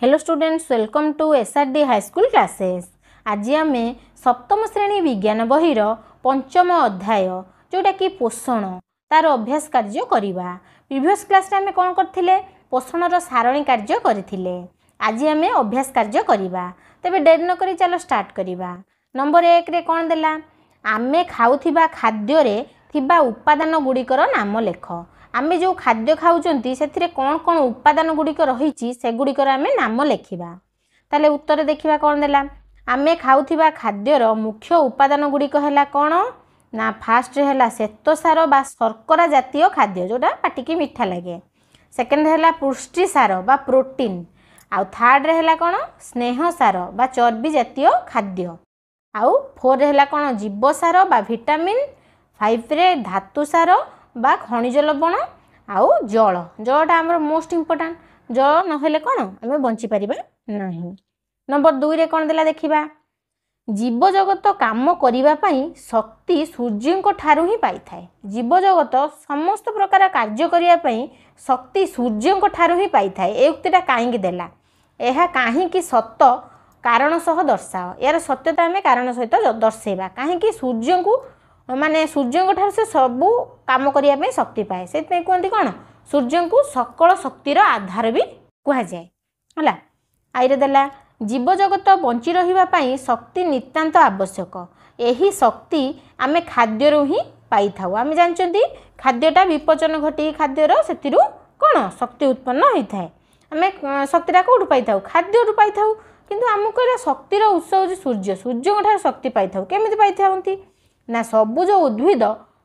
Hello students, welcome to SRD high school classes. आज आम सप्तम श्रेणी विज्ञान बहीर पंचम अध्याय जोटा कि पोषण तार अभ्यास कार्य करवा। प्रीवियस क्लास आम कौन करथिले? पोषणर सारणी कार्य करथिले। आज आम अभ्यास कार्य करवा। तेबे डेरी न करी चलो स्टार्ट करवा। नंबर 1 रे कौन देला? आमे खाउथिबा खाद्य रे थिबा उपादान गुड़िकर नाम लेख। आमे जो खाद्य खाउचंती सेथिरे कौन कौन उपादान गुड़िक रही से गुड़िकर आमे नाम लेखिबा। ताले उत्तर देखिबा कौन देला? आमे खाउथिबा खाद्यर मुख्य उपादान गुड़िक हैला कौन ना? फास्ट रे हैला श्वेतसार बा शर्करा जातीय खाद्य जोटा पाटिकी मिठा लगे। सेकेंड हैला पुष्टिसार बा प्रोटीन। आउ थर्ड रे हैला कौन? स्नेहसार बा चर्बी जातीय खाद्य। आउ 4 हैला कौन? जीवसार बा विटामिन। 5 रे धातुसार बा खनिज लवण। आउ जल, जलटा आमर मोस्ट इम्पोर्टाट। जल नहेले कौन आमे बंची परिबा नहीं। नंबर 2 रे कौन देला देखिबा? जीव जगत काम करिबा पई शक्ति सूर्य को ठारू ही पाई थाए। जीव जगत समस्त प्रकार कार्य करिया पई शक्ति सूर्य को ठारू ही पाई थाए। ए उक्तिटा काहेकि देला? एहा काहेकि सत्य कारण सह दर्शाओ। यार सत्यता आमे कारण सहित दर्शेबा। काहेकि सूर्य को माने सूर्य ठार से सबू काम करने शक्ति पाए से कहते कौन? सूर्य को सकल शक्तिर आधार भी कह जाए है। आईरे देला जीव जगत बंची रही शक्ति नितांत आवश्यक। यही शक्ति आमे खाद्य ही पाई था। आम जानते खाद्यटा विपचन घटी खाद्यर से कौन शक्ति उत्पन्न होता है। आम शक्तिटा कौटू पाई था? खाद्य पाई था। किंतु आमको शक्तिर उत्स हूँ सूर्य। सूर्य शक्ति पाई था। केमी पाई था ना? सबुज उद्भिद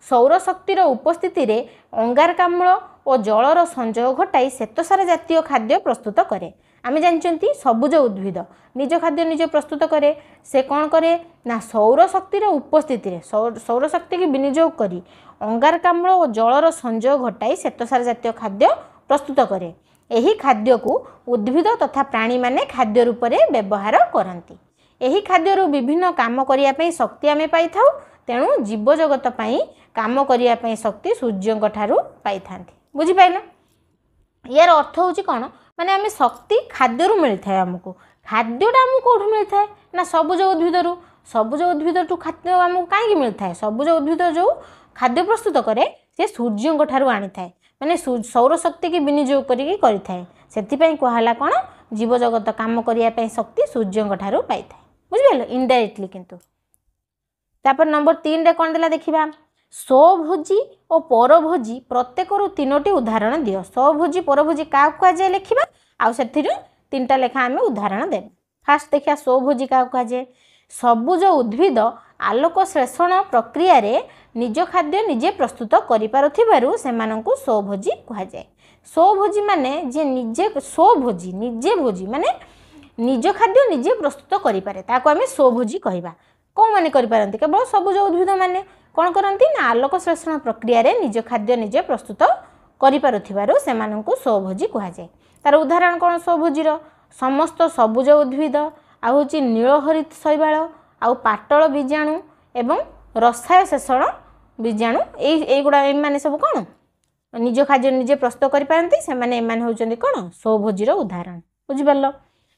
सौर शक्तिर उपस्थिति रे अंगारकाम्ल और जलर संयोग घटाई श्वेतसार जातीय खाद्य प्रस्तुत करे। आम जानते सबुज उद्भिद निज खाद्य निज प्रस्तुत करे। से कौन करे ना? सौर शक्तिर उपस्थिति रे सौर शक्ति की विनियोग करी अंगारकाम्ल और जलर संयोग घटाई श्वेतसार जातीय खाद्य प्रस्तुत करे। यही खाद्य को उद्भिद तथा प्राणी माने खाद्य रूप में व्यवहार करती। यही खाद्य विभिन्न काम करने शक्ति आम पाई था। तेणु जीव जगत पाई काम करने शक्ति सूर्य ठारू पाई था। बुझिपाइल? यार अर्थ हूँ कौन? माने आम शक्ति खाद्य मिलता है। आमको खाद्यटा आमको कौटू मिलता है ना? सबुज उद्भिद। सबुज उद्भिद टू खाद्य आमको कहीं मिलता है? सबुज उद्भिद जो खाद्य प्रस्तुत करे से सूर्य ठारू आनी था। माने सौर शक्ति की विनियोग करें। से कहला कौन? जीव जगत काम करने शक्ति सूर्य ठारू पाई था। बुझिपाइल? इनडायरेक्टली किंतु। तापर नंबर 3 रे कौन देला देखिबा? स्वभोजी और परभोजी प्रत्येक 3टी उदाहरण दियो। स्वभोजी परभोजी क्या कह जाए लिखा आउ से 3टा लेखा आम उदाहरण देव। फास्ट देखिए स्वभोजी क्या कह जाए? सबुज उद्भिद आलोक श्लेषण प्रक्रिया रे निज खाद्य निजे प्रस्तुत करिपारुथिबारु सेमानंकु स्वभोजी कह जाए। स्वभोजी माने जे निजे स्वभोजी निजे भोजी माने निज खाद्य निजे प्रस्तुत करिपारे ताको आमे स्वभोजी कहबा। कौन माने करिपारंती? केवल सबुज उद्भिद माने कौन करती ना? आलोक श्लेषण प्रक्रिया रे निज खाद्य निजे प्रस्तुत करिपारुथिबारु सेमानंकु स्वभोजी कह जाए। तार उदाहरण कौन स्वभोजीर? समस्त सबुज उद्भिद आउ हूँ नीलहरित शैवाल आउ पाटल बीजाणु एवं रसाय शेषण बीजाणु एगुड़ा एमाने सब कौन निज खाद्य निजे प्रस्तुत करिपारंती। सेमाने एमाने होउचंदी कौन? स्वभोजीर उदाहरण। बुझिपारल?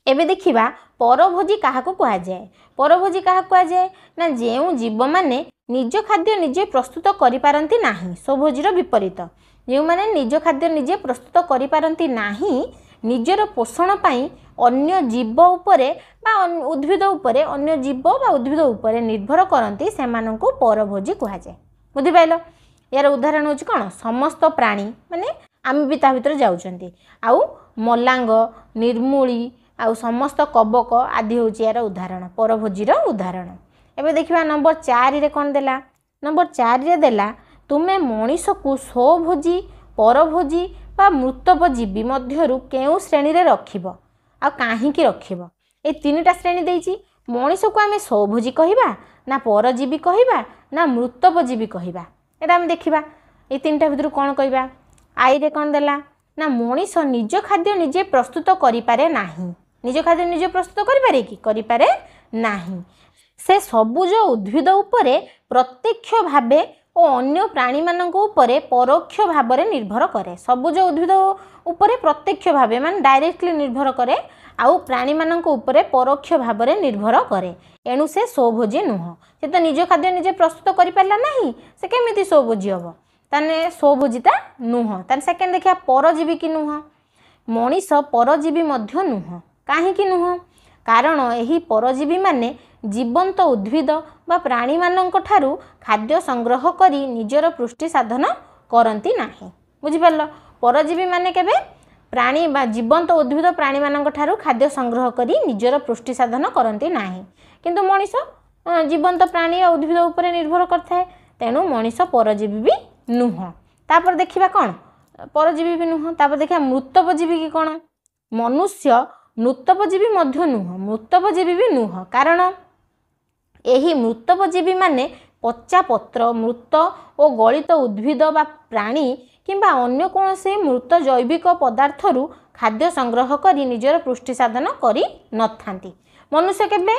एबे देखिबा परभोजी काहाकू कह जाए? परभोजी क्या कह जाए ना? जो जीव माने निज खाद्य निजे प्रस्तुत करिपारंती नाही। स्वभोजीर विपरीत जो माने निज खाद्य निजे प्रस्तुत करिपारंती नाही निजर पोषण पाई अन्य जीव उपरे बा उद्भिद उपरे अन्य जीव बा उद्भिद उपरे निर्भर करती सेमानंकु परभोजी कह जाए। बुझिपाइल? यार उदाहरण होची कौन? समस्त प्राणी माने आम भी ता भीतर जाउचंती आउ मलांग निर्मूली आउ समस्त कबक आदि हूँ यार उदाहरण परभोजीर उदाहरण। एबे देखिबा नंबर 4 रे कौन देला? नंबर 4 रे देला तुमे मनीष को स्वभोजी परभोजी बा मृतभोजी मध्यरु केउ श्रेणी रे रखिबो आ काहीकि रखिबो? ए 3टा श्रेणी देइछि। मनीष को आमे स्वभोजी कहिबा ना परजीवी कहिबा ना मृतभोजी कहिबा? एटा हम देखिबा ए 3टा भितर कौन कहिबा? आई रे कौन देला ना मनीष निज खाद्य निजे प्रस्तुत करिपारे नाही। निज खाद्य निजे प्रस्तुत करिपारे कि? करिपारे नाही। से सबुज उद्भिद उपरे प्रत्यक्ष भावे ଓ ଅନ୍ୟ ପ୍ରାଣୀମାନଙ୍କ ଉପରେ ପରୋକ୍ଷ ଭାବରେ ନିର୍ଭର କରେ। ସବୁଜ ଉଦ୍ଭିଦ ଉପରେ ପ୍ରତ୍ୟକ୍ଷ ଭାବେ ମାନେ ଡାଇରେକ୍ଟଲି ନିର୍ଭର କରେ, ଆଉ ପ୍ରାଣୀମାନଙ୍କ ଉପରେ ପରୋକ୍ଷ ଭାବରେ ନିର୍ଭର କରେ। ଏଣୁ ସେ ସ୍ୱଭୋଜୀ ନୁହଁ। ସେ ତ ନିଜ ଖାଦ୍ୟ ନିଜେ ପ୍ରସ୍ତୁତ କରିପାରିଲା ନାହିଁ, ସେ କେମିତି ସ୍ୱଭୋଜୀ ହେବ? ତାହେଲେ ସ୍ୱଭୋଜିତା ନୁହଁ। ତାହେଲେ ସେକେଣ୍ଡ ଦେଖିବା, ପରଜୀବୀ କି ନୁହଁ? ମଣିଷ ପରଜୀବୀ ମଧ୍ୟ ନୁହଁ। କାହିଁକି ନୁହଁ? କାରଣ ଏହି ପରଜୀବୀମାନେ ଜୀବନ୍ତ ଉଦ୍ଭିଦ ବା ପ୍ରାଣୀମାନଙ୍କ ଠାରୁ ଖାଦ୍ୟ ସଂଗ୍ରହ କରି ନିଜର ପୁଷ୍ଟି ସାଧନ କରନ୍ତି ନାହିଁ। ବୁଝିପାରିଲ? ପରଜୀବୀମାନେ କେବେ ପ୍ରାଣୀ ବା ଜୀବନ୍ତ ଉଦ୍ଭିଦ ପ୍ରାଣୀମାନଙ୍କ ଠାରୁ ଖାଦ୍ୟ ସଂଗ୍ରହ କରି ନିଜର ପୁଷ୍ଟି ସାଧନ କରନ୍ତି ନାହିଁ। କିନ୍ତୁ ମଣିଷ ଜୀବନ୍ତ ପ୍ରାଣୀ ଆଉ ଉଦ୍ଭିଦ ଉପରେ ନିର୍ଭର କରିଥାଏ। ତେଣୁ ମଣିଷ ପରଜୀବୀ ବି ନୁହଁ। ତାପରେ ଦେଖିବା କ'ଣ ପରଜୀବୀ ବି ନୁହଁ। ତାପରେ ଦେଖିବା ମୃତପଜୀବୀ କି କ'ଣ? ମନୁଷ୍ୟ ମୃତପଜୀବୀ ମଧ୍ୟ ନୁହଁ, ମୃତପଜୀବୀ ବି ନୁହଁ। କାରଣ ଏହି ମୃତପଜୀବୀମାନେ ପଚା ପତ୍ର, ମୃତ ଓ ଗଳିତ ଉଦ୍ଭିଦ ବା ପ୍ରାଣୀ କିମ୍ବା ଅନ୍ୟ କୌଣସି ମୃତ ଜୈବିକ ପଦାର୍ଥରୁ ଖାଦ୍ୟ ସଂଗ୍ରହ କରି ନିଜର ପୁଷ୍ଟି ସାଧନ କରିନଥାନ୍ତି। ମନୁଷ୍ୟ କେବେ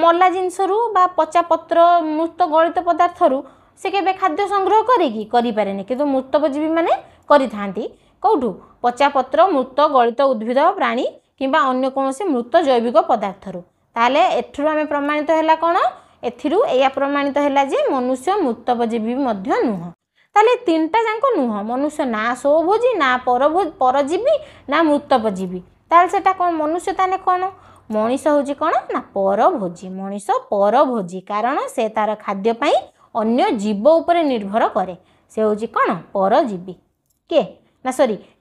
ମଲା ଜିନିଷରୁ ବା ପଚା ପତ୍ର, ମୃତ ଗଳିତ ପଦାର୍ଥରୁ ସେ କେବେ ଖାଦ୍ୟ ସଂଗ୍ରହ କରେକି? କରିପାରେନି। କିନ୍ତୁ ମୃତପଜୀବୀମାନେ କରିଥାନ୍ତି। କେଉଁଠୁ? ପଚା ପତ୍ର, ମୃତ ଗଳିତ ଉଦ୍ଭିଦ ପ୍ରାଣୀ କିମ୍ବା ଅନ୍ୟ କୌଣସି ମୃତ ଜୈବିକ ପଦାର୍ଥରୁ। ତାହେଲେ ଏଥିରୁ ଆମେ ପ୍ରମାଣିତ ହେଲା କ'ଣ? ଏଥିରୁ ଏଇଆ ପ୍ରମାଣିତ ହେଲା ଯେ ମନୁଷ୍ୟ ମୃତପଜୀବୀ ମଧ୍ୟ ନୁହଁ। ତାହେଲେ ତିନିଟା ଯାକ ନୁହଁ। ମନୁଷ୍ୟ ନା ସ୍ୱଭୋଜୀ, ନା ପରଜୀବୀ, ନା ମୃତପଜୀବୀ। ତାହେଲେ ସେଟା କ'ଣ? ମନୁଷ୍ୟ ତାହେଲେ କ'ଣ? ମଣିଷ ହେଉଛି କ'ଣ? ନା ପରଭୋଜୀ। ମଣିଷ ପରଭୋଜୀ, କାରଣ ସେ ତାର ଖାଦ୍ୟ ପାଇଁ ଅନ୍ୟ ଜୀବ ଉପରେ ନିର୍ଭର କରେ। ସେ ହେଉଛି କ'ଣ? ପରଜୀବୀ। କିଏ? ନା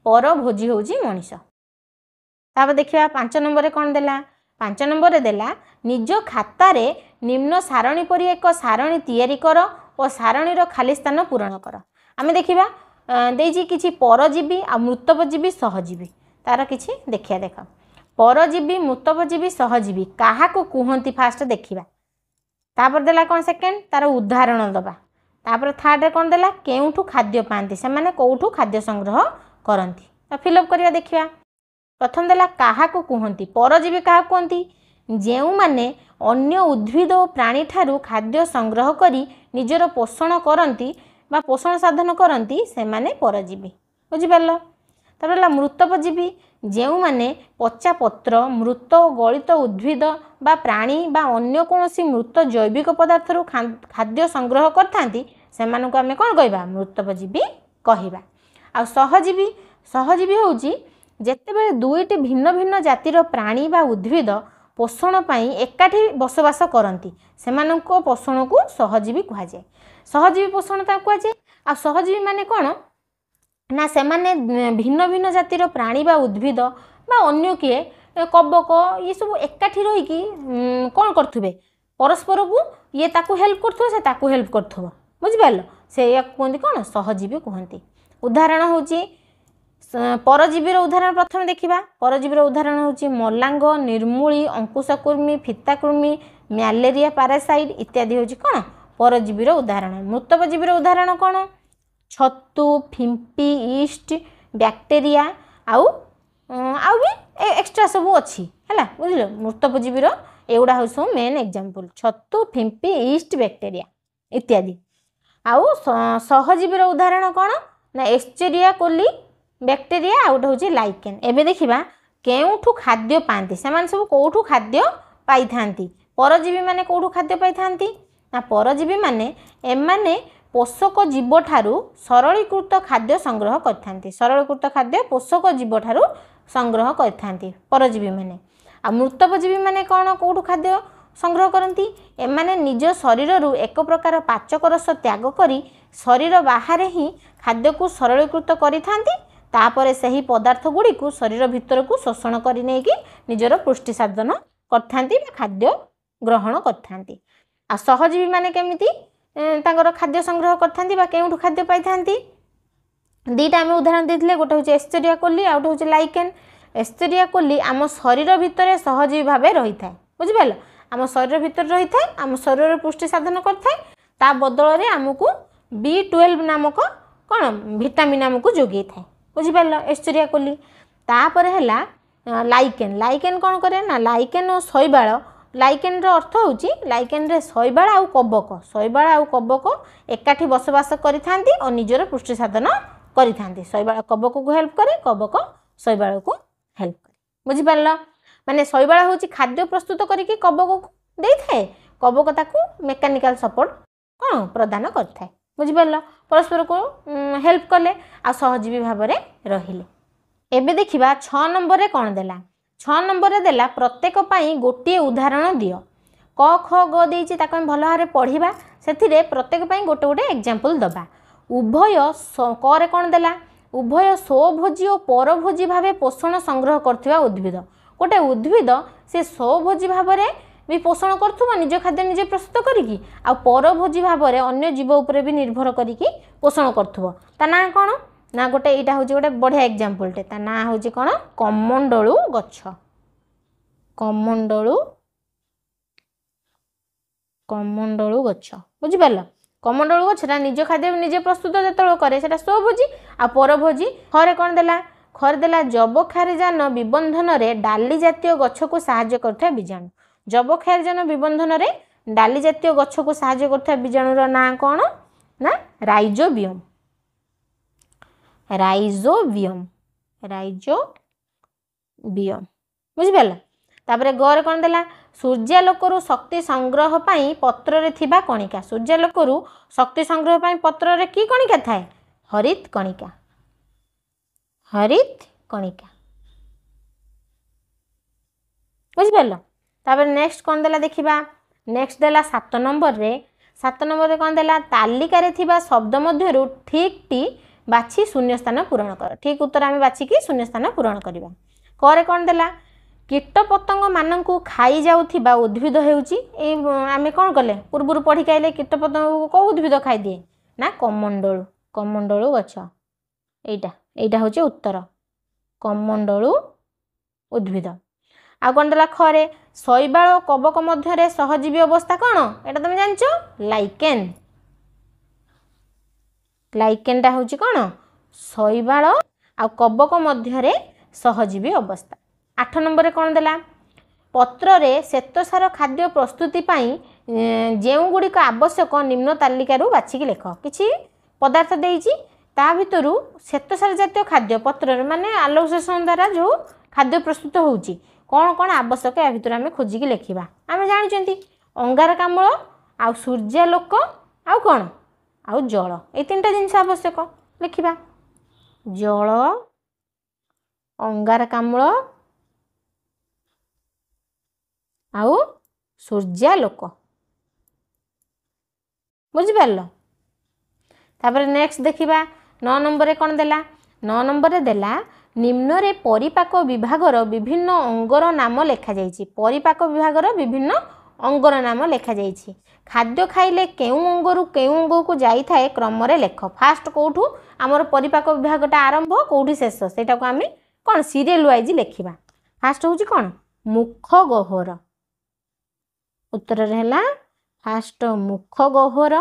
ପରଭୋଜୀ ହେଉଛି ମଣିଷ। ତାପରେ ଦେଖିବା 5 ନମ୍ବରରେ କ'ଣ ଦେଲା? 5 ନମ୍ବରରେ ଦେଲା ନିଜ ଖାତାରେ ନିମ୍ନ ସାରଣୀ ପରି ଏକ ସାରଣୀ ତିଆରି କର ଓ ସାରଣୀର ଖାଲି ସ୍ଥାନ ପୂରଣ କର। ଆମେ ଦେଖିବା ଦେଇଛି କିଛି ପରଜୀବୀ ଆଉ ମୃତପଜୀବୀ, ସହଜୀବୀ। ତାର କିଛି ଦେଖିବା। ଦେଖ, ପରଜୀବୀ, ମୃତପଜୀବୀ, ସହଜୀବୀ କାହାକୁ କୁହନ୍ତି ଫାଷ୍ଟ ଦେଖିବା। ତାପରେ ଦେଲା କ'ଣ? ସେକେଣ୍ଡ ତାର ଉଦାହରଣ ଦେବା। ତାପରେ ଥାର୍ଡ଼ରେ କ'ଣ ଦେଲା? କେଉଁଠୁ ଖାଦ୍ୟ ପାଆନ୍ତି, ସେମାନେ କେଉଁଠୁ ଖାଦ୍ୟ ସଂଗ୍ରହ କରନ୍ତି। ଫିଲ୍ଅପ୍ କରିବା ଦେଖିବା। ପ୍ରଥମ ଦେଲା କାହାକୁ କୁହନ୍ତି। ପରଜୀବୀ କାହାକୁ କୁହନ୍ତି? ଯେଉଁମାନେ ଅନ୍ୟ ଉଦ୍ଭିଦ ଓ ପ୍ରାଣୀ ଠାରୁ ଖାଦ୍ୟ ସଂଗ୍ରହ କରି ନିଜର ପୋଷଣ କରନ୍ତି ବା ପୋଷଣ ସାଧନ କରନ୍ତି, ସେମାନେ ପରଜୀବୀ। ବୁଝିପାରିଲ? ତାପରେ ହେଲା ମୃତପଜୀବୀ, ଯେଉଁମାନେ ପଚା ପତ୍ର, ମୃତ ଓ ଗଳିତ ଉଦ୍ଭିଦ ବା ପ୍ରାଣୀ ବା ଅନ୍ୟ କୌଣସି ମୃତ ଜୈବିକ ପଦାର୍ଥରୁ ଖାଦ୍ୟ ସଂଗ୍ରହ କରିଥାନ୍ତି, ସେମାନଙ୍କୁ ଆମେ କ'ଣ କହିବା? ମୃତପଜୀବୀ କହିବା। ଆଉ ସହଜୀବୀ, ସହଜୀବୀ ହେଉଛି ଯେତେବେଳେ ଦୁଇଟି ଭିନ୍ନ ଭିନ୍ନ ଜାତିର ପ୍ରାଣୀ ବା ଉଦ୍ଭିଦ ପୋଷଣ ପାଇଁ ଏକାଠି ବସବାସ କରନ୍ତି, ସେମାନଙ୍କ ପୋଷଣକୁ ସହଜୀବୀ କୁହାଯାଏ। ସହଜୀବୀ ପୋଷଣ ତାକୁ କୁହାଯାଏ। ଆଉ ସହଜୀବୀ ମାନେ କ'ଣ? ନା ସେମାନେ ଭିନ୍ନ ଭିନ୍ନ ଜାତିର ପ୍ରାଣୀ ବା ଉଦ୍ଭିଦ ବା ଅନ୍ୟ କିଏ କବକ ଏସବୁ ଏକାଠି ରହିକି କ'ଣ କରୁଥିବେ? ପରସ୍ପରକୁ ଇଏ ତାକୁ ହେଲ୍ପ କରୁଥିବ, ସେ ତାକୁ ହେଲ୍ପ କରୁଥିବ। ବୁଝିପାରିଲ? ସେଇଆକୁ କୁହନ୍ତି କ'ଣ? ସହଜୀବୀ କୁହନ୍ତି। ଉଦାହରଣ ହେଉଛି ପରଜୀବୀର ଉଦାହରଣ ପ୍ରଥମେ ଦେଖିବା। ପରଜୀବୀର ଉଦାହରଣ ହେଉଛି ମଲାଙ୍ଗ, ନିର୍ମୂଳୀ, ଅଙ୍କୁଶକୃମି, ଫିତାକୃମି, ମ୍ୟାଲେରିଆ ପାରାସାଇଟ୍ ଇତ୍ୟାଦି ହେଉଛି କ'ଣ? ପରଜୀବୀର ଉଦାହରଣ। ମୃତପଜୀବୀର ଉଦାହରଣ କ'ଣ? ଛତୁ, ଫିମ୍ପି, ଇଷ୍ଟ, ବ୍ୟାକ୍ଟେରିଆ ଆଉ ବି ଏକ୍ସଟ୍ରା ସବୁ ଅଛି ହେଲା। ବୁଝିଲ? ମୃତପଜୀବୀର ଏଗୁଡ଼ା ହେଉଛି ସବୁ ମେନ୍ ଏକ୍ଜାମ୍ପଲ୍। ଛତୁ, ଫିମ୍ପି, ଇଷ୍ଟ, ବ୍ୟାକ୍ଟେରିଆ ଇତ୍ୟାଦି। ଆଉ ସହଜୀବୀର ଉଦାହରଣ କ'ଣ? ନା ଏସ୍ଚେରିଆ କୋଲି, ବ୍ୟାକ୍ଟେରିଆ ଆଉ ଗୋଟେ ହେଉଛି ଲାଇକେନ୍। ଏବେ ଦେଖିବା କେଉଁଠୁ ଖାଦ୍ୟ ପାଆନ୍ତି। ସେମାନେ ସବୁ କେଉଁଠୁ ଖାଦ୍ୟ ପାଇଥାନ୍ତି? ପରଜୀବୀ ମାନେ କେଉଁଠୁ ଖାଦ୍ୟ ପାଇଥାନ୍ତି? ନା ପରଜୀବୀ ମାନେ ଏମାନେ ପୋଷକ ଜୀବଠାରୁ ସରଳୀକୃତ ଖାଦ୍ୟ ସଂଗ୍ରହ କରିଥାନ୍ତି। ସରଳୀକୃତ ଖାଦ୍ୟ ପୋଷକ ଜୀବଠାରୁ ସଂଗ୍ରହ କରିଥାନ୍ତି ପରଜୀବୀ ମାନେ। ଆଉ ମୃତପଜୀବୀ ମାନେ କ'ଣ? କେଉଁଠୁ ଖାଦ୍ୟ ସଂଗ୍ରହ କରନ୍ତି? ଏମାନେ ନିଜ ଶରୀରରୁ ଏକ ପ୍ରକାର ପାଚକ ରସ ତ୍ୟାଗ କରି ଶରୀର ବାହାରେ ହିଁ ଖାଦ୍ୟକୁ ସରଳୀକୃତ କରିଥାନ୍ତି। ତାପରେ ସେହି ପଦାର୍ଥ ଗୁଡ଼ିକୁ ଶରୀର ଭିତରକୁ ଶୋଷଣ କରି ନେଇକି ନିଜର ପୁଷ୍ଟି ସାଧନ କରିଥାନ୍ତି ବା ଖାଦ୍ୟ ଗ୍ରହଣ କରିଥାନ୍ତି। ଆଉ ସହଜୀବୀ ମାନେ କେମିତି ତାଙ୍କର ଖାଦ୍ୟ ସଂଗ୍ରହ କରିଥାନ୍ତି ବା କେଉଁଠୁ ଖାଦ୍ୟ ପାଇଥାନ୍ତି? ଦୁଇଟା ଆମେ ଉଦାହରଣ ଦେଇଥିଲେ। ଗୋଟେ ହେଉଛି ଏସ୍ଚେରିଆ କୋଲି ଆଉ ଗୋଟେ ହେଉଛି ଲାଇକେନ୍। ଏସ୍ଚେରିଆ କୋଲି ଆମ ଶରୀର ଭିତରେ ସହଜୀବୀ ଭାବେ ରହିଥାଏ। ବୁଝିପାରିଲ? ଆମ ଶରୀର ଭିତରେ ରହିଥାଏ, ଆମ ଶରୀରରେ ପୁଷ୍ଟି ସାଧନ କରିଥାଏ। ତା ବଦଳରେ ଆମକୁ B12 ନାମକ କ'ଣ ଭିଟାମିନ୍ ଆମକୁ ଯୋଗାଇଥାଏ। ବୁଝିପାରିଲ? ଏସ୍ଚେରିଆ କୋଲି। ତାପରେ ହେଲା ଲାଇକେନ୍। ଲାଇକେନ୍ କ'ଣ କରେ? ନା ଲାଇକେନ୍ ଓ ଶୈବାଳ लाइकेन अर्थ होची लाइकेन रे शैवाल आउ कबक एकाठी बसवास करिथांती और निजर पुष्टि साधन करिथांती। शैवाल कबक को हेल्प करे, कबक शैवाल को हेल्प करे। बुझी पारला माने शैवाल होची खाद्य प्रस्तुत करिके कबक को देई थाए, कबक ताकू मेकानिकल सपोर्ट कोन प्रदान करथाए। बुझी पारला परस्पर को हेल्प कले आ सहजीवी भाव में रहिले। एबे देखिबा 6 नंबर रे कोन देला। 6 नंबर रे देला प्रत्येक पाई गोटे उदाहरण दियो। क ख ग देइछि ताको हम भल भारे पढ़िबा, सेथिरे प्रत्येक पाई गोटे गोटे एग्जांपल दबा। उभय क रे कोन देला, उभय स्वभोजी और परभोजी भावे पोषण संग्रह करथिबा उद्भिद। गोटे उद्भिद से स्वभोजी भाव में भी पोषण करथुबा निज खाद्य निजे प्रस्तुत करिकी, आ परभोजी भाव में अन्य जीव उपरे भी निर्भर करिकी पोषण करथुबो। ता ना कोन ना गोटे एटा होची गोटे बढ़िया एग्जांपल टे, ता ना होची कोन कमंडलू गछ। कमंडलू गछ बुझी पारला। कमंडलू गछटा निज खाद्य निजे प्रस्तुत जेतळ करे सेटा स्वभोजी, आ परभोजी खरे कोन देला, खरे देला जबक्षारजान विबंधन रे डाली जातीय गछ को सहाय्य करथै बीजाणु। जबक्षारजान विबंधन रे डाली जातीय गछ को सहाय्य करथै बीजाणुर ना कोन ना राइजोबियम। बुझी पारला। तापरे गरे कोन देला, सूर्यालोकरु शक्ति संग्रह पाई पत्र रे थिबा कणिका। सूर्यालोकरु शक्ति संग्रह पाई पत्र रे की कणिका थाए, हरित कणिका। बुझी पारला। तापरे नेक्स्ट कोन देला देखिबा। नेक्स्ट देला 7 नंबर रे। 7 नंबर रे कोन देला, तालिका रे थिबा शब्द मध्यरु ठीक टी बाछि शून्य स्थान पूरण कर। ठीक उत्तर आमे बाछि कि शून्य स्थान पूरण करिबा। करे कोन देला, कीट पतंग माननकु खाई जाउथिबा उद्भिद हेउची। ए आमे कोन करले पूर्वरु पढी काइले कीट पतंग को उद्भिद खाई दिए ना कमंडलू गछ। एटा होची उत्तर कमंडलू उद्भिद। आ कोन देला खरे, शैवाल और कबक मध्य रे सहजीवी अवस्था कोन, एटा तुम जानचो लाइकेन। लाइकेनटा होची कोन शैवाल आ कबक मध्य रे सहजीवी अवस्था। 8 नंबर रे कोन देला, पत्र रे श्वेतसार खाद्य प्रस्तुति पाई जेउ गुडी का आवश्यक निम्न तालिकारु बाछिकी लेख। किछि पदार्थ देइछि ता भितरु श्वेतसार जातीय खाद्य पत्र रे माने आलोकसंश्लेषण द्वारा जो खाद्य प्रस्तुत होउछि कौन कौन आवश्यक या भितर आम खोजिकी लिखा। आम जानते अंगारकाम्ल आ सूर्यालोक आउ कौन आउ जल, ये 3टा जिनस आवश्यक लिखा। जल, अंगारकाम्ल आउ सूर्यालोक। बुझिपार। तापर नेक्स्ट देखिबा 9 नंबर रे कौन देला। 9 नंबर रे देला निम्न रे परिपाक विभागर विभिन्न अंगर नाम लेखा जाइछि। परिपाक विभागर विभिन्न अंगर नाम लेखा जाइछि। खाद्य खाइले केउ अंगरु केउ अंग को जाई थाए क्रम रे लेख। फास्ट कोठू हमर परिपाक विभागटा आरंभ कोठी शेष सेटा को आमे कोन सीरियल वाइज लेखिबा। फास्ट होउछि कोन मुख गह्वर। उत्तर रे हला फास्ट मुख गह्वर,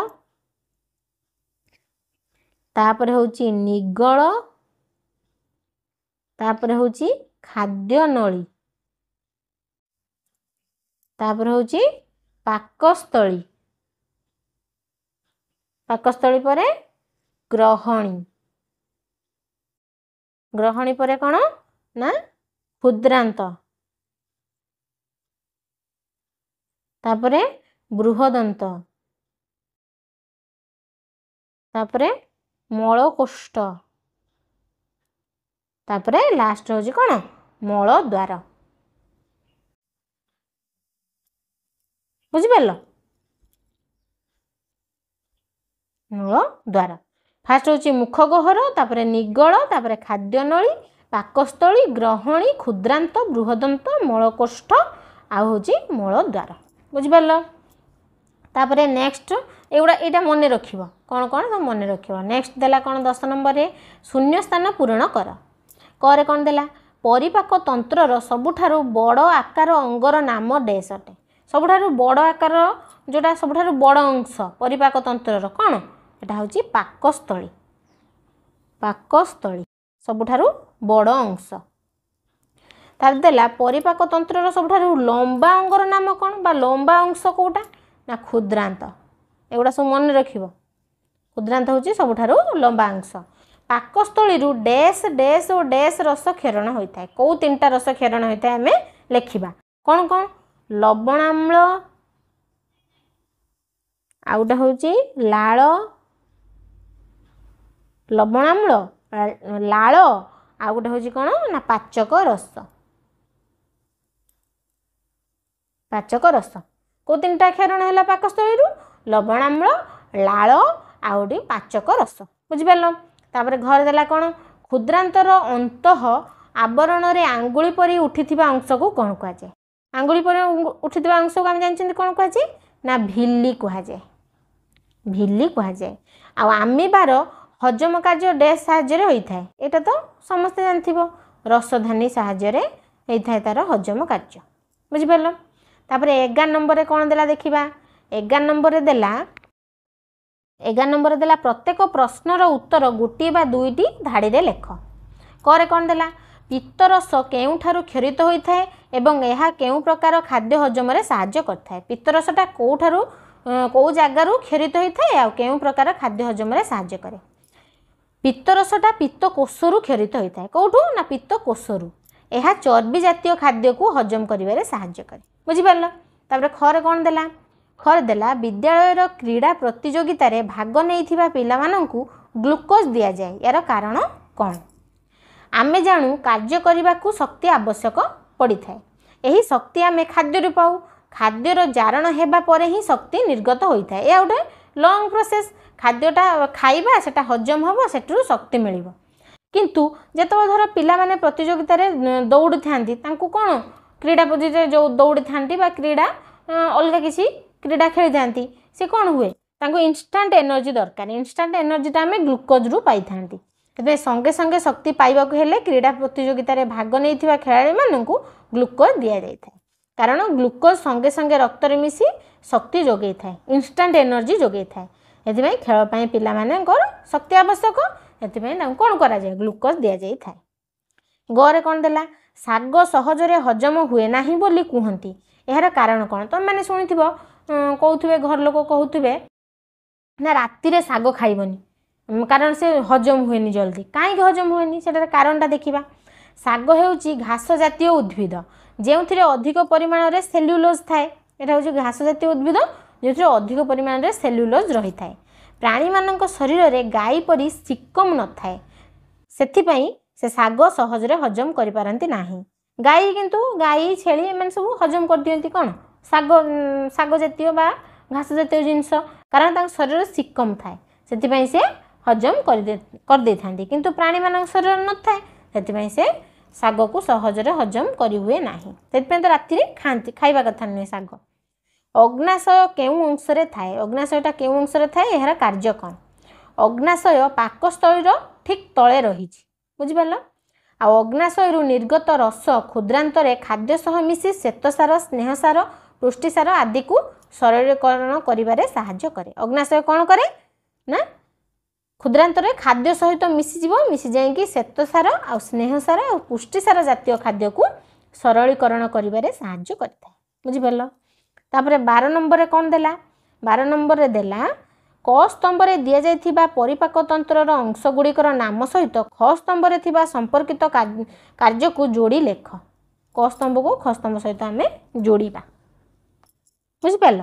तापर होउछि निगल, तापर होउछि खाद्य नली, तापर होउछि पाकस्थली, पाकस्थली परे ग्रहणी, ग्रहणी परे कोन ना क्षुद्रांत, तापरे बृहदंत, तापरे मलकोष्ठ, तापरे लास्ट होची कोन मल द्वार। बुझी पारलो मल द्वार। फास्ट होची मुख गह्वर, तापरे निगल, तापरे खाद्य नली, पाकस्थली, ग्रहणी, क्षुद्रांत, बृहदंत, मलकोष्ठ आ होची मल द्वार। बुझी पारलो। तापरे नेक्स्ट एगुड़ा एटा मन रखिबो कोन कोन सब मन रखिबो। नेक्स्ट देला कोन 10 नंबर रे शून्य स्थान पूरण कर। करे कोन देला परिपाक तंत्रर सबुठारु बड़ आकार अंगर नाम डैश अटे। सबुठारु बड़ आकार जोटा सबुठारु बड़ अंश परिपाक तंत्रर कोन एटा होची पाकस्थली। पाकस्थली सबुठारु बड़ अंश। तार देला परिपाक तंत्र सबुठारु लंबा अंगर नाम कौन बा लंबा अंश कोटा ना क्षुद्रांत एगुड़ा सब मन रखिबो क्षुद्रांत होची सबुठारु लंबा अंश पाकस्थली डैश डैश और डैश रस क्षरण होता है कौ तीनटा रस क्षरण होता है हमें लिखिबा कौन कौन लवणाम्ल आउटा होची लाल लवणाम्ल लाल आ गोटे होची कौन ना पाचक रस को तीनटा क्षरण है पाकस्थली लवणाम्ल लाल आउटी पाचक रस बुझिपार तापर घर देला कौन क्षुद्रांतर अंत आवरण रे आंगुली परी उठिथिबा अंश को कौन कह जाए आंगुली परी उठिथिबा अंश को हम जानछन कौन कह जाए ना भिल्ली कह जाए भिल्ली कह जाए आमिबार हजम कार्य डैश साहाय्य होता है एटा तो समस्ते जानथिबो रसधानी साहाय्य होता है तार हजम कार्य बुझिपार तापर 11 नंबर कौन देला देखिबा 11 नंबर देला प्रत्येक प्रश्नर उत्तर गोटे बा दुईटी धाड़ी रे लेख करे कौन देला पित्तरस केउठारु क्षरित होता है एवं यह केउ प्रकार खाद्य हजम रे साहाय्य करता है पित्तरसटा कोठारु को जगारु क्षरित होता है आ केउ प्रकार खाद्य हजम रे साहाय्य करे पित्तरसटा पित्तकोशरु क्षरित होता है कौठू ना पित्तकोशरु यह चर्बी जातीय खाद्य को हजम करिवारे साहाय्य करे बुझिपारल तापर खरे कौन देला खरे देला विद्यालय क्रीड़ा प्रतियोगिता रे भाग नैथिबा पिलामानंकु ग्लूकोज दिया जाए यार कारण कौन आमे जानू कार्य करने को शक्ति आवश्यक पड़ी थाए यही शक्ति आमे खाद्य पाऊ खाद्यर जारण हेबा परे ही शक्ति निर्गत होता है यह गोटे लंग प्रोसेस खाद्यटा खाइबा सेटा हजम हम सेठू शक्ति मिलिबो किंतु जेतो धर पिला माने प्रतियोगिता रे दौड़ी थांती तांकु कोन क्रीड़ा प्रतियोगिता जो दौड़ी थांती बा क्रीड़ा अलग किसी क्रीड़ा खेली थांती से कौन हुए तांको इंस्टांट एनर्जी दरकार इंस्टांट एनर्जीटा आम ग्लूकोज रु पाई थांती संगे संगे शक्ति पाइबा हेले क्रीड़ा प्रतियोगिता रे भाग नैथिबा खेलाड़ी माननकु ग्लूकोज दिया जाय थाए कारण ग्लूकोज संगे संगे रक्त रे मिसी शक्ति जोगै थाए इंस्टांट एनर्जी जोगै थाए एथिबे खेल पई पिला मानकर शक्ति आवश्यक एथिबे कौन करा जाय ग्लूकोज दिया जाय थाए गरे कौन देला साग सहजरे हजम हुए नाही बोली कहती यार कारण कौन तुम मैंने शुणिथिबो कहउथिबे घर लोक कहउथिबे ना राति रे साग खाइबनी कारण से हजम हुएनी जल्दी कहीं हजम हुएनी सेटार कारणटा देखिबा साग हेउची घास जातीय उद्भिद जेउथिरे अधिक परिमाण रे सेल्युलोज थाए एटा होची घास जातीय उद्भिद जेउथिरे अधिक परिमाण रे सेल्युलोज रही थाए प्राणी मानक शरीर रे गाई परी सिकम न थाए सेथिपई से साग सहजरे हजम करि पारंती नाही गाई किंतु गाई छेली एमन सब हजम कर दियंती कोन साग साग जातीय बा घास जातीय जिंस कारण तांक शरीर सिकम थाए सेथिपई से हजम कर दे थांती किंतु प्राणी मानक शरीर न थाए सेथिपई से साग को सहजरे हजम करि हुए नाही सेथिपई तो राति रे खांती खाइबा कथा नै साग अग्नाशय केउ अंश रे थाए अग्नाशयटा केउ अंश रे थाए एहरा कार्य कोन अग्नाशय पाकस्थली ठीक तळे रहिछि बुझिपारल आ अग्नाशय निर्गत रस क्षुद्रांतरे खाद्य सह मिसी श्वेतसार स्नेहसार पुष्टिसार आदि को शरीरीकरण करिबारे साहाय्य करे अग्नाशय कौन करे ना क्षुद्रांतरे खाद्य सहित मिसी जाइकी श्वेतसार आ स्नेहसार आ पुष्टिसार जातीय खाद्य को सरलीकरण करिबारे साहाय्य करता बुझिपारल तापरे 12 नंबर कौन देला 12 नंबर देला क स्तंभ रे दिया जाइथिबा परिपाक तंत्रर अंश गुड़िकर नाम सहित ख स्तंभ रे थिबा संपर्कित कार्य को जोड़ी लेख क स्तंभ को ख स्तंभ सहित आमे जोड़ीबा बुझिपारल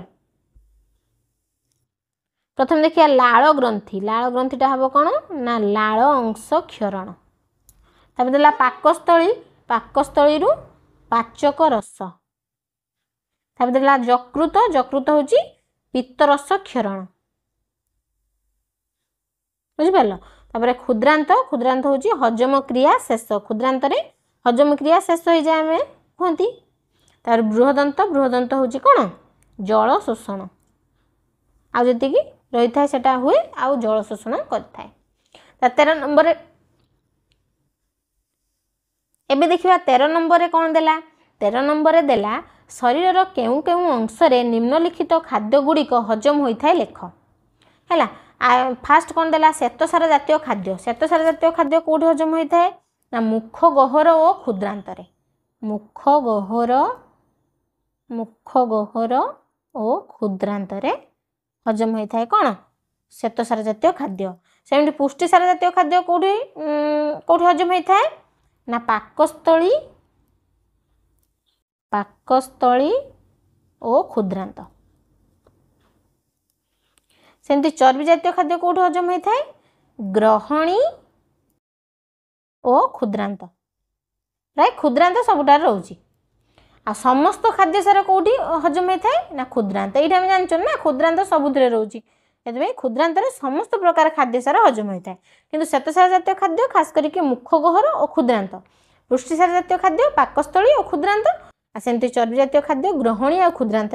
प्रथम देखिया लाल ग्रंथिटा हबो कोन ना लाल अंश क्षरण तबे देला पाकस्थली रु पाचक रस तबे देला जकृत होची पित्तरस क्षरण बुझिपारल तापर क्षुद्रांत होची हजम क्रिया शेष क्षुद्रांत रे हजम क्रिया शेष हो जाए आमे कहंती तार बृहदंत होची कोन जल शोषण आ जति की रही थाए सेटा हुए आ जल शोषण करथाए 13 नंबर एबे देखिबा 13 नंबर रे कोन देला 13 नंबर रे देला शरीर केउ केउ अंश रे निम्नलिखित खाद्य गुडी को हजम होई थाए लेख हैला फास्ट कौन देला श्वेतसार जातीय खाद्य कोठी हजम होता है ना मुख गहर और क्षुद्रांतरे मुख गह्वर और क्षुद्रांतरे हजम होता है कौन श्वेतसार जातीय खाद्य। सेमती पुष्टिसार जातीय खाद्य कौटी कौटी हजम होता है ना पाकस्थली और क्षुद्रांत। सेमती चर्बी जातीय खाद्य कौटी हजम होता है ग्रहणी और क्षुद्रांत। राइट क्षुद्रांत सबुठार रोची आ समस्त खाद्य सार कौटी हजम होता है ना क्षुद्रांत। ये आम जान ना क्षुद्रांत सबुथिरे रोची से क्षुद्रांत समस्त प्रकार खाद्य सार हजम होता है किंतु श्वेतसार जातीय खाद्य खास करके मुख गह्वर और क्षुद्रांत। पुष्टिसार जातीय खाद्य पाकस्थली और क्षुद्रांत सेमती चर्बी जातीय खाद्य ग्रहणी और क्षुद्रांत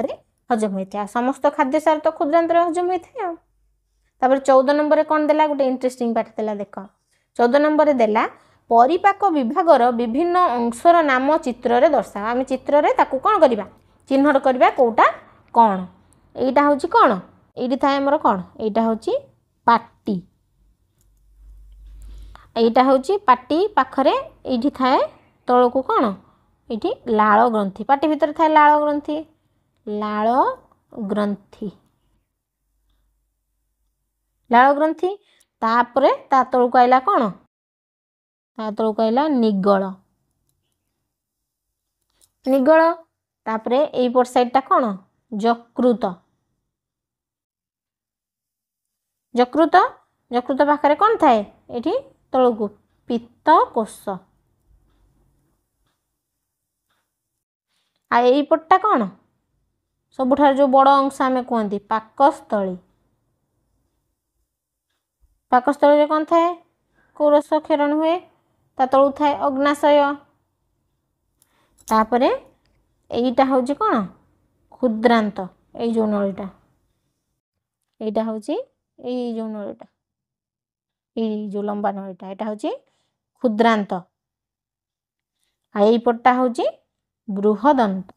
हजम होता है। समस्त खाद्य सार तो क्षुद्रांत हजम होता है। 14 नंबर कौन देला गोटे इंटरेस्टिंग पाठ देला देख 14 नंबर देला परिपाक विभागर विभिन्न अंशर नाम चित्र रे दर्शाओ। आम चित्र रे ताकू कौन करवा चिन्हट करवा कौटा कौन एटा होची कौन एटी थाए हमर कौन एटा होची पाटी एटा होची पाटी पाखरे एठी थाए तळको कौन एठी लाळ ग्रंथि पाटी भीतर थाए लाळ ग्रंथि तापरे ता तळको आइला कौन ता तळको आइला निगळ तापरे एई पर साइडटा कौन यकृत पाखरे कौन थाए एठी तळको पित्तकोश आ एई पट्टा कौन सबुठार जो बड़ अंश आमे कहती पाकस्थली रे कौन थाए कौरस क्षरण हुए ता तळु थाए अग्नाशय तापरे एईटा होची कौन क्षुद्रांत एई जो नळीटा एईटा होची एई जो नळीटा एई जो लंबा नळीटा एटा होची क्षुद्रांत आ एई पट्टा होची बृहदंत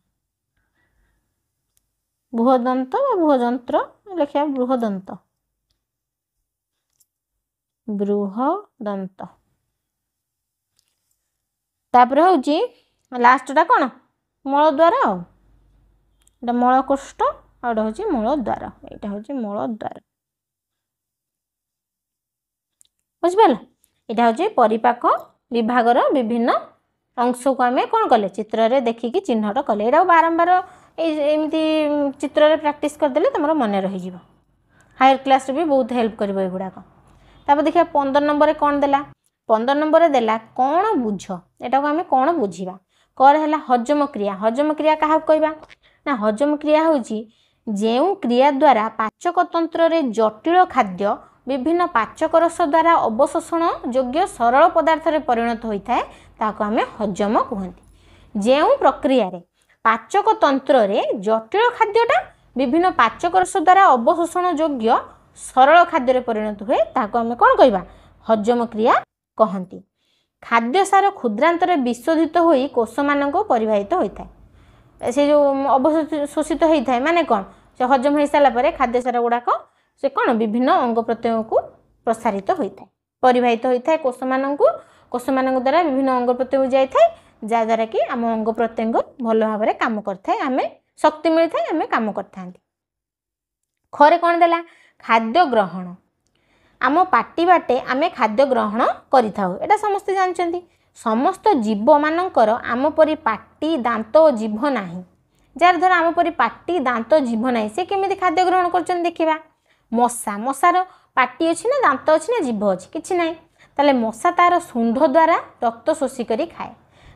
बृहजंत्र लिखा बृहदंत तापर होची लास्टटा कौन मलद्वार आ मलकोष्ठ आउटा होची मलद्वार एटा होची मलद्वार बुझिपाल एटा होची परिपाक विभागर विभिन्न अंश को आम कौन कले चित्र रे देखिकी चिन्हट कले एटा बारंबार एमती चित्र रे प्रैक्टिस करदेले तुम मन रही हायर क्लास भी बहुत हेल्प कर गुड़ाक। तापर देखिए 15 नंबर कौन देला 15 नंबर देला कौन बुझ एटा को आम कौन बुझा कर है हजम क्रिया क्या कहवा ना हजम क्रिया होची जेउ क्रिया द्वारा पाचक तंत्र रे जटिल खाद्य विभिन्न पाचक रस द्वारा अवशोषण योग्य सरल पदार्थ रे परिणत होता है ताको आम हजम कहते। जेउ प्रक्रिया रे पाचक तंत्र रे जटिल खाद्यटा विभिन्न पाचक रस द्वारा अवशोषण योग्य सरल खाद्य रे परिणत हुए ताको आम कौन कहवा हजम क्रिया कहती। खाद्य सार क्षुद्रांत विशोधित होई कोष मानक परिवाहित होता है से जो अवशोषित होता है माने कौन से हजम हो सारा पर खाद्य सार गुड़ाक से कौन विभिन्न अंग प्रत्यंग को प्रसारित होता है परिवाहित होता है कोष मान द्वारा विभिन्न अंग प्रत्यंग जाए जहाँद्वारा कि आम अंग प्रत्यंग भल भाव में कम करता आम शक्ति मिलता है आम कम करता। खरे कौन देला खाद्य ग्रहण आम पाटी बाटे आम खाद्य ग्रहण करिथाउ एटा समस्ते जानचंती समस्त जीव मानकर आम परी पाटी दांत और जीभ नाही जार धर आम परी पाटी दांत जीभ नाही से केमिति खाद्य ग्रहण करचन देखिबा। मशार पाटी अच्छी ना दांत अच्छी ना जीभ अच्छी किछि नाही ताले मशा तार सुंढ द्वारा रक्त शोषी करी खाए।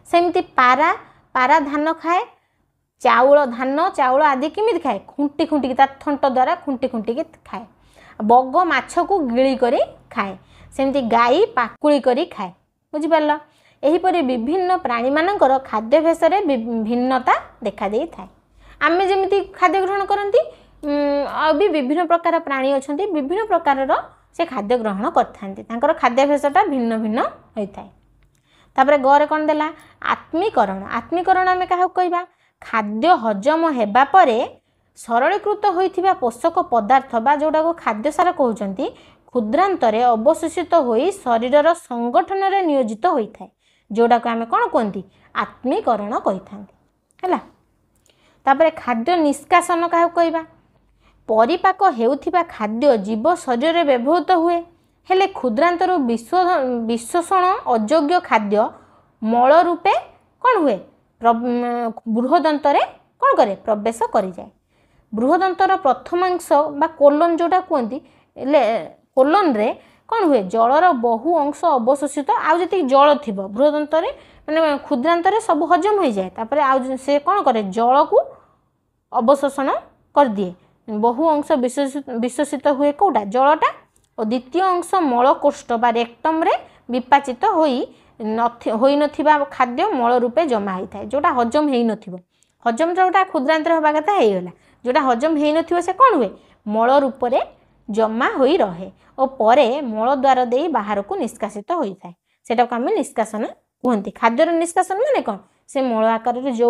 सेमती पारा धान खाए धान चाउल आदि केमिति खाए खुंटी खुंटी तार थंट द्वारा खुंटी खुंटी खाए। बग माछ को गिली करी खाए सेमती गाई पाकुड़ी करी खाए बुझिपार। एहीपरि विभिन्न प्राणी मानकर खाद्याभ्यास भिन्नता देखा देई थाए। आमे जेमिति खाद्य ग्रहण करती अभी विभिन्न प्रकार प्राणी अच्छा विभिन्न प्रकार से खाद्य ग्रहण कर खाद्याभ्यासटा भिन्न भिन्न होता है। तापर गरे कौन देला आत्मीकरण आम क्या कहवा खाद्य हजम होगा पर सरलीकृत होइथिबा पोषक पदार्थ बा जोटा को खाद्य सार कहउचंती क्षुद्रांतरे अवशोषित होई शरीरर संगठन रे नियोजित होइथाय जोटा को आम कौन कहती आत्मीकरण कही था। तापर खाद्य निष्कासन क्या कहवा परिपाक हेउथिबा खाद्य जीव शरीर में व्यवहृत हुए हेले क्षुद्रांतर विशोषण अयोग्य खाद्य मल रूपे कौन हुए बृहदंतर कौन करे प्रवेश करि जाए। बृहदंतर प्रथमांश बा कोलन जोटा कहती कोलन रे कौन हुए जलर बहु अंश अवशोषित आउ जी जल थी बृहदंतर माने क्षुद्रांतर सब हजम हो जाए तापर आउ से कौन करे जल को अवशोषण कर दिए बहु अंश विशोषित हुए कौटा जलटा और द्वितीय अंश मलकोष्ठ बा रेक्टम रे विपाचित होई नथिबा खाद्य मल रूपे जमा होता है जोटा हजम हो नथिबो हजम जोटा क्षुद्रांतर होगा कथा होगा जोटा हजम हो नथिबो से कौन हुए मल रूप से जमा होई रहे और परे मल द्वार दे बाहर को निष्कासित होता है सेटा को आम निष्कासन कहते। खाद्यर निष्कासन माने कौन से मल आकार जो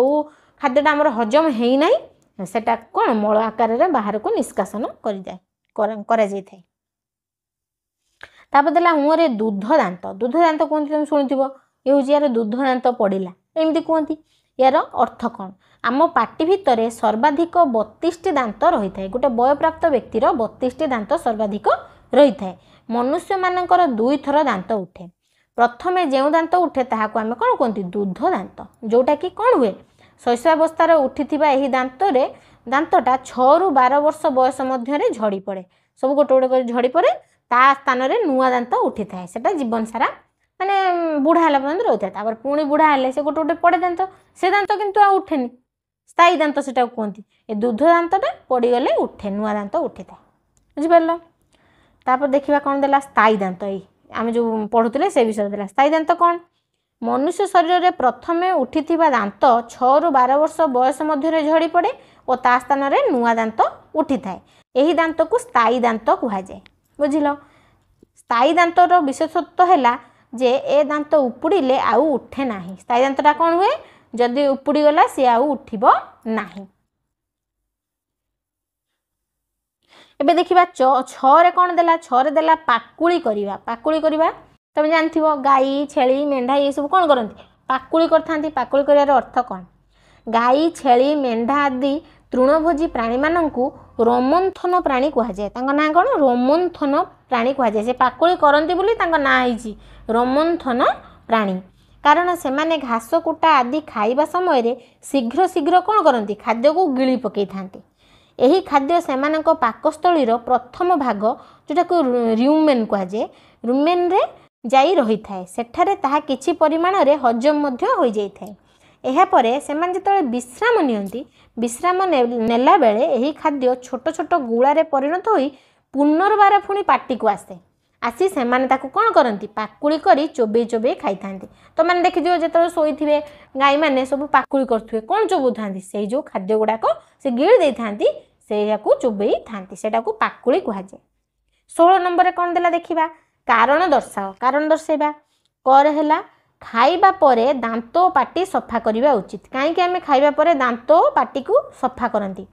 खाद्यटा आमर हजम हो ना सेटा कौन मल आकार बाहर को निष्कासन करा जाए। तापर देला मुहरे दूध दांत कहते तुम शुणुव ये हूँ यार दूध दांत पड़ा एमती कहती यार अर्थ कौन आम पाटी भितर सर्वाधिक 32टी दांत रही है गोटे वयप्राप्त व्यक्तिर 32टी दांत सर्वाधिक रही है। मनुष्य मानकर 2 थर दांत उठे प्रथमे जो दांत उठे ताहाको आम कौन कहती दूध दांत जोटा कि कौन हुए शैशवावस्थार उठी यही दांतटा 6 ରୁ 12 वर्ष बयस मध्य झड़ी पड़े सब गोटे गोटे झड़ी पड़े ता स्थान रे नुआ दांत उठी थाए सेटा जीवन सारा माने बुढ़ा है पर्यटन रही था तापर पुणी बुढ़ा हेले से गोटे गोटे पड़े दांत से दांत किंतु आ उठेनी स्थायी दांत से कहती ए दूध दांतटा पड़गले उठे नुआ दांत उठी था बुझिपार। तापर देखा कौन देला स्थायी दांत ये आम जो पढ़ुले से विषय देला स्थायी दांत कौन मनुष्य शरीर में प्रथमे उठी दांत 6 ରୁ 12 वर्ष बयस मध्य झड़ी पड़े और ता स्थान रे नुआ दांत उठी थाए यही दांत को स्थायी दांत कहुए बुझिल। स्थायी दांतर विशेषत्व है जे ए दांत उपुड़े आउ उठे ना स्थायी दांतटा कौन हुए जदि उपुड़ी गला सी आउ उठिबो नाही। एबे देखिबा 6 रे कौन देला 6 रे देला पाकुली करवा तुम जानथिबो गाई छेली मेंढा ये सब कौन करती पाकुली करथांती पाकुली करिवार अर्थ कौन गाई छेली मेंढा आदि तृणभोजी प्राणी माननकु रोमंथन प्राणी कहुए तांका ना कौन रोमंथन प्राणी कहुए से पाकुली करती बोली तांका ना होइछि रोमंथन प्राणी कारण से माने घास कुटा आदि खाइबा समय शीघ्र शीघ्र कौन करती खाद्य को गिली पकई थांती यही खाद्य सेमानक पाकस्थलीर प्रथम भाग जोटा को र्यूमेन कहुए रुमेन रे जाई रही थाए सेठारे ताहा किछि परिमाण रे हजम मध्य हो जाई थाए एहा परे सेमान जेतले विश्राम नियंती विश्राम नेला बेले एही खाद्य छोट छोट गुळा रे परिणत होई पुनर्बार पुणी पाटी को आसी सेमाने ताकू कौन करती पाकुली करी चोबे चोबे खाई थांती तो मैंने देखिए जो शोथे गाई मैंने सब पाकुली करुवे कौन चोबू था से जो खाद्य गुड़ाक से गिड़ी दे था से चोबई था से पाकुली कहुए। 16 नंबर कौन देला देखिबा कारण दर्शाओ कारण दर्शाइबा कर है खाइबा परे दांत पाटी सफा करवा उचित कहीं आम खाइबा परे दांत पाटी को सफा करती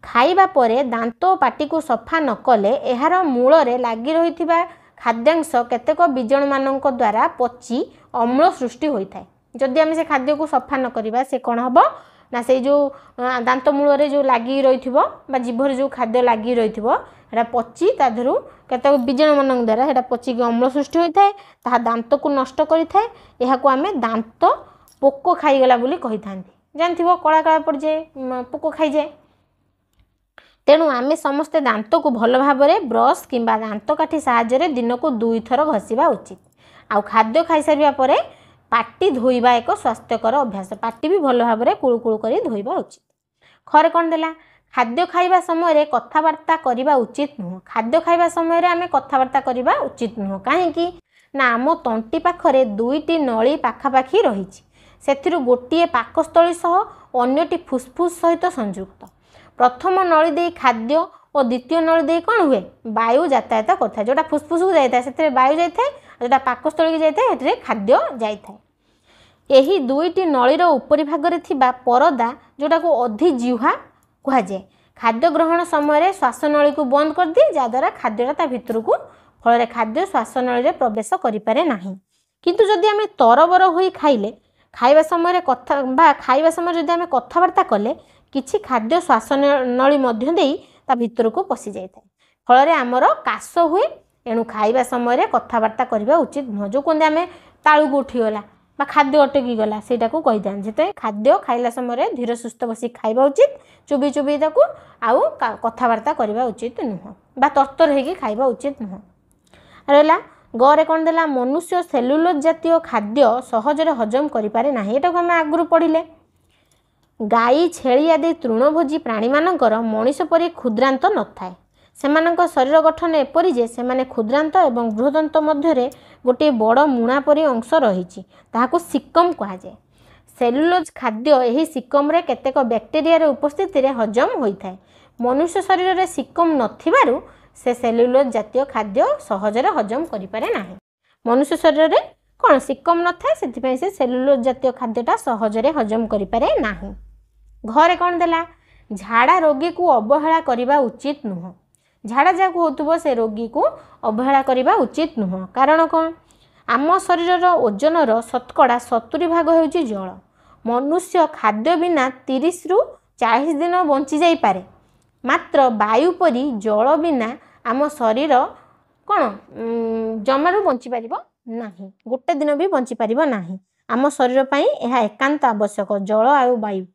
खाइबा परे दांत पाटी को सफा न कले एहार मूल रे लागी रही खाद्यांश केतेक बीजाणु मानक द्वारा पची अम्ल सृष्टि होता है जदि आम से खाद्य को सफा न करवा से कौन हम ना से जो दांत मूल रे जो लागी रही जीभर जो खाद्य लागी रही पची ताधरू केतेक बीजाणु मानक द्वारा सेटा पचिक अम्ल सृष्टि होता है ताहा दांत को नष्ट करिथाए एहाको आमे दांत पोक खाईगला बोली कही थांती जानथिबो कला कला पड़ जाए पोक खाई जाए तेणु आमे समस्ते दांत को भल भाव में ब्रश किंबा दांत काठी साहाय्य दिन को 2 थर घसीबा उचित आउ खाद्य खाई सारिबा परे पाटी धोइबा एक स्वास्थ्यकर अभ्यास पाटी भी भल भाव में कुळुकुळु करी धोइबा उचित। खरे कौन देला खाद्य खाइबा समय कथबार्ता करबा उचित नुह खाद्य खाइबा समय आमे कथबार्ता करबा उचित नुह काहेकि ना आम तंटी पाखरे 2टी नली पाखापाखि रहिछि सेथिरु गोटिए पाकस्थली सह अन्यटी फुसफुस सहित संयुक्त प्रथम नली दे खाद्य और द्वितीय नली दे कौन हुए वायु यातायात करता है जोटा फुसफुस को जाता है से वायु जाए जोटा पाकस्थली की जाए खाद्य जाए यही 2टी नलीर उपरि भाग रे थिबा परदा जोटा को अधिजिह्वा कहुए खाद्य ग्रहण समय श्वास नली को बंद कर दिए जहाद्वारा खाद्यटा ता भितर को फल खाद्य श्वास नली रे प्रवेश करि पारे नाही किंतु जदि आम तरबर हो खाइले खाइबा समय कथा बा खाइबा समय जदि आम कथबार्ता कले किछि खाद्य श्वास नली मध्य देई ता भितर को पशि जाए फल आमर काश हुए। एणु खाइबा समय कथबार्ता करबा उचित नुह। जो कहते आम तालू को उठीगला बा खाद्य अटकी गला सेटा को कही था से खाद्य खाइला समय धीर सुस्थ बसी खाइबा उचित चुबी चुबी ताकू आउ कथबार्ता करबा उचित नुह बा तरतर होगी खाइबा उचित नुह। रहा गरे कौन देला मनुष्य सेलुलोज जातीय खाद्य सहजरे हजम करिपारे नाही। एटा को हम आगु पढ़िले गाई छेली आदि तृणभोजी प्राणी मानकर मनीष परि क्षुद्रांत न थाए। सेमानक शरीर गठन एपरि जे सेमाने क्षुद्रांत एवं बृहदंत मध्य गोटे बड़ मुणा परि अंश रही ताहाको सिकम कहा जाए। सेलुलोज खाद्य एही सिकम रे केतेक बैक्टेरिया रे उपस्थिति रे हजम होइथाए। मनुष्य शरीर रे सिकम नथिबारु से सेलुलोज जातीय खाद्य सहजरे हजम करिपारे नाही। मनुष्य शरीर रे कोन सिकम न थाए सेथिपई से सेलुलोज जातीय खाद्यटा सहजरे हजम करिपारे नाही। घरे कोन देला झाड़ा रोगी को अवहेला करिबा उचित नुह। झाड़ा जाकु होतुबो से रोगी को अवहेला करिबा उचित नुह। कारण कोन आम शरीर ओजन शतकड़ा 70 भाग होउची जल। मनुष्य खाद्य बिना 30 रु 40 दिन बंची जाई पारे। मात्र वायु परी जल बिना आम शरीर कौन जमारू बंची पारिबो नाही। गोटे दिन भी बंची पारिबो नाही। आम शरीर पई एहा एकांत आवश्यक जल आउ वायु।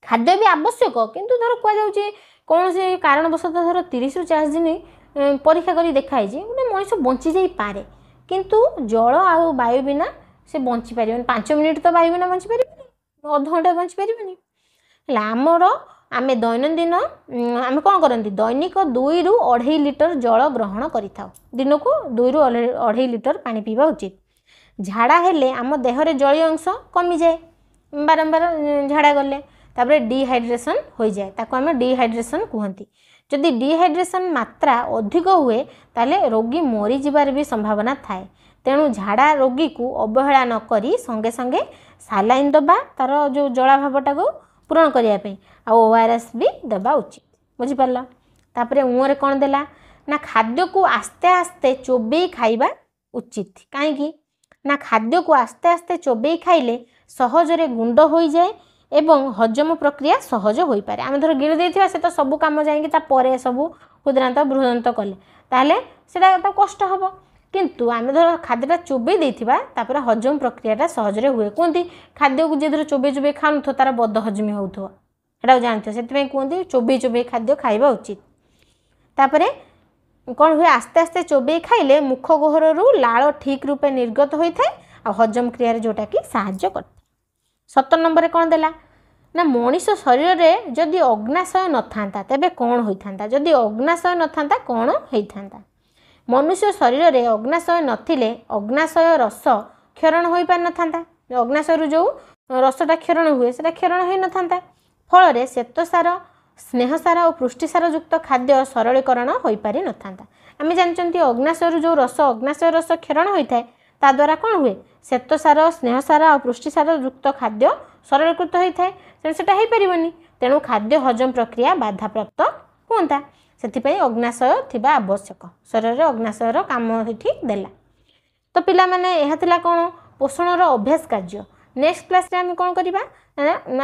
खाद्य भी आवश्यक किंतु धर कह जाउची कौन से कारणवशतः धर 30 रु 40 दिन परीक्षा करी देखाई गोटे मनीष बंची जाई पारे किंतु जल आउ वायु बिना से बंची पारिबनी। 5 मिनिट तो वायु बिना बंची पारिबनी, अध घंटा बंची पारिबनी। आमर आमे दैनंदिन आमे कौन करती दैनिक 2 रु 2.5 लिटर जल ग्रहण करिथाउ। दिन को 2 रु 2.5 लिटर पानी पीवा उचित। झाड़ा हेले आम देहरे जलीय अंश कमी जाए बारंबार झाड़ा गले तापर डिहाइड्रेशन हो जाए ताको आमे डिहाइड्रेशन कहती। जदि डिहाइड्रेशन मात्रा अधिक हुए ताले रोगी मरी जिबार भी संभावना थाए। तेणु झाड़ा रोगी को अवहेला न करी संगे संगे सालाइन दबा तार जो जलाभावटा को पूरण करने ORS भी दबा उचित। बुझीपार तापर मुहर कौन देला ना खाद्य को आस्ते आस्ते चोबई खाइबा उचित। कहीं ना खाद्य को आस्ते आस्ते चोबई खाइले सहजरे गुंड हो जाए एवं हजम प्रक्रिया सहज हो पारे। आम धर गिरी देथिबा से तो सब काम जाए सब क्षुद्रांत बृहदंत कले ताहले सेटा तो कष्ट हम किंतु आम धर खाद्यटा चोबई देथिबा तापर हजम प्रक्रियाटा सहजरे हुए। कहते खाद्य को जे धर चोबई चोबई खाऊ तार बद हजमी होउथो एटा जानते से कहते चोबई चोबई खाद्य खाइबा उचित। तापर कौन हुए आस्ते आस्ते चोबई खाइले मुख गोहर लाल ठीक रूपे निर्गत होता है आ हजम क्रिया जोटा कि साहाय्य करता। 17 नंबर कौन देला ना मनीष शरीर में जदि अग्नाशय न था तेबे कौन होता। जदि अग्नाशय न था कौन होता। मनुष्य शरीर में अग्नाशय नथिले अग्नाशय रस क्षरण हो पार न था। अग्नाशय जो रसटा क्षरण हुए से क्षरण हो न था। फल श्वेतसार स्नेहसार और पुष्टिसार युक्त खाद्य सरलीकरण हो पारि न था। आम जानते अग्नाशय जो रस अग्नाशय रस क्षरण होता है ता द्वारा कौन हुए श्वेतसार स्नेहसार और पुष्टिसार युक्त खाद्य सरलीकृत होता है तेणु सेटा हो पारिबनी। तेणु खाद्य हजम प्रक्रिया बाधाप्राप्त होता से अग्नाशय थिबा आवश्यक। शरीर में अग्नाशयर काम ये देला। तो पिला माने यह थिला कौन पोषणर अभ्यास कार्य। नेक्स्ट क्लास रे आम कौन करवा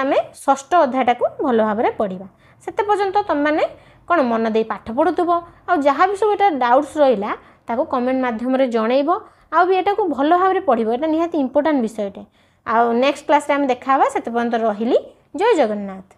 आम 6ठ अध्यायटा को भल भाव में पढ़ा। से पर्यंत तुम मैंने कौन मन दे पाठ पढ़ुव आ जहाँ भी सब ये डाउट्स रहा ताको कमेंट माध्यम जनइब आ भी एटा को भल भाव में पढ़। ये निहाती इंपोर्टेंट विषयटे। आ नेक्स्ट क्लास रे आम देखा से पर्यंत रही। जय जगन्नाथ।